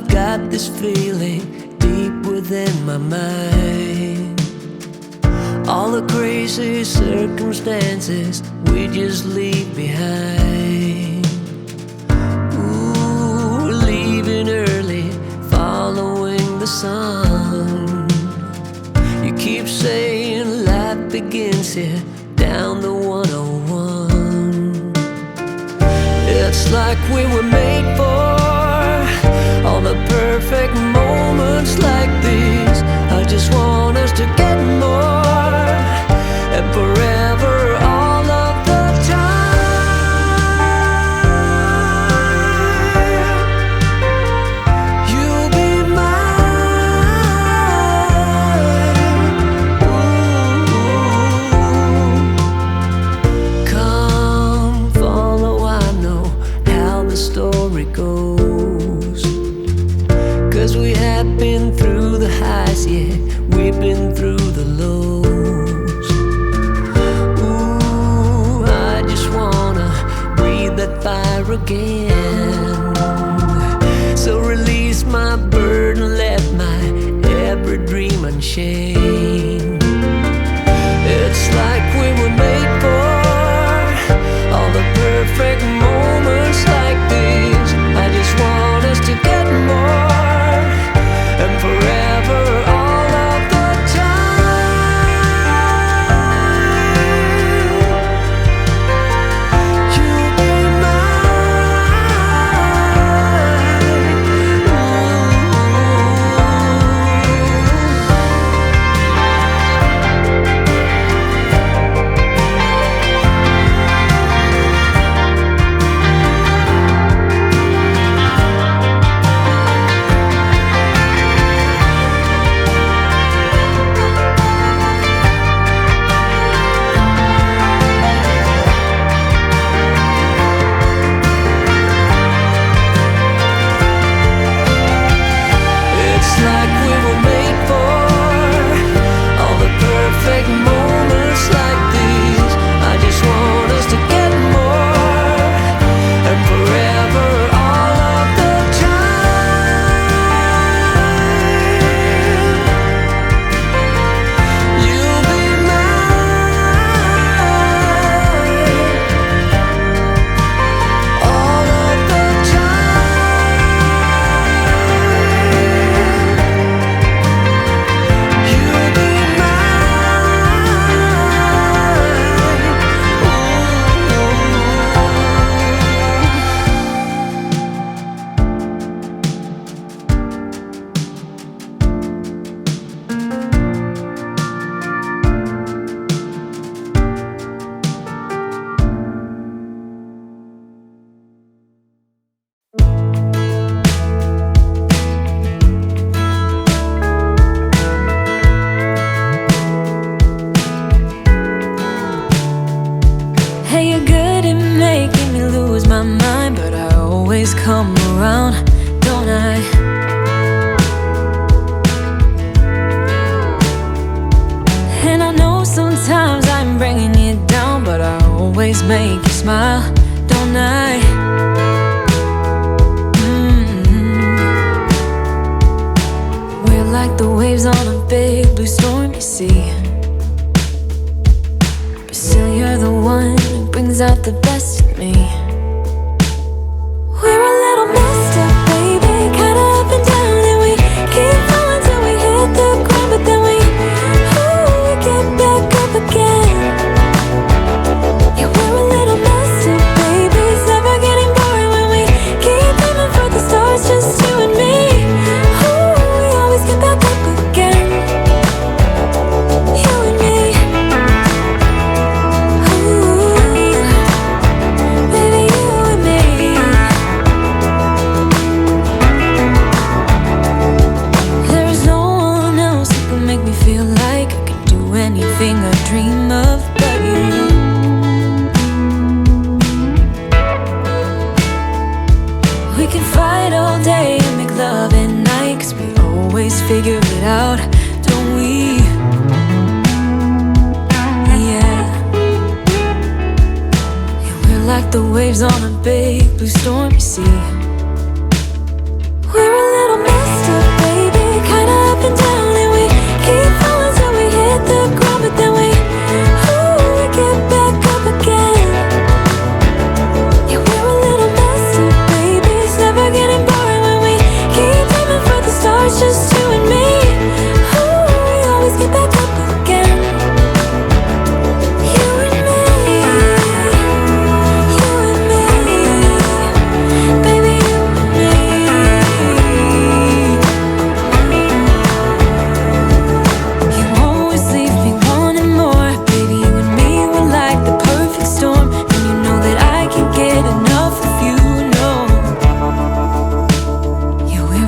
I've got this feeling deep within my mind. All the crazy circumstances we just leave behind. Ooh, we're leaving early, following the sun. You keep saying life begins here, down the 101. It's like we were made for all the perfect moments like these. I just want us to get more, and forever, all of the time. You'll be mine. Ooh. Come follow, I know how the story goes. 'Cause we have been through the highs, yeah, we've been through the lows. Ooh, I just wanna breathe that fire again. So release my burden, let my every dream unchain. It's like we were made for all the perfect moments like these. I just want us to get more, and forever, all of the time. You'll be mine. It's like we were made for all the perfect moments like these. I just want us to get more, and forever, all of the time. You'll be mine, all of the time. You'll be Hey, you're good at making me lose my mind, but I always come around, don't I? And I know sometimes I'm bringing you down, but I always make you smile, don't I? We're like the waves on a big blue stormy sea, but still you're the one who brings out the best in me. We're a little messed up, baby, kinda up and down, and we keep falling till we hit the ground, but then we get back up again. Yeah, we're a little messed up, baby, it's never getting boring when we keep aiming for the stars, just you and me. We always get back up again, you and me. Baby, you and me. There's no one else who can make me feel like I can do anything I dream of but you. We can fight all day and make love at night, 'cause we always figure it out, don't we? Yeah. We're like the waves on a big blue stormy sea. We're a little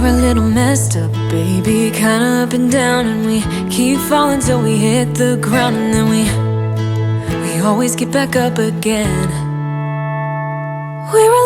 We're a little messed up, baby, kinda up and down, and we keep falling till we hit the ground, and then we always get back up again. We're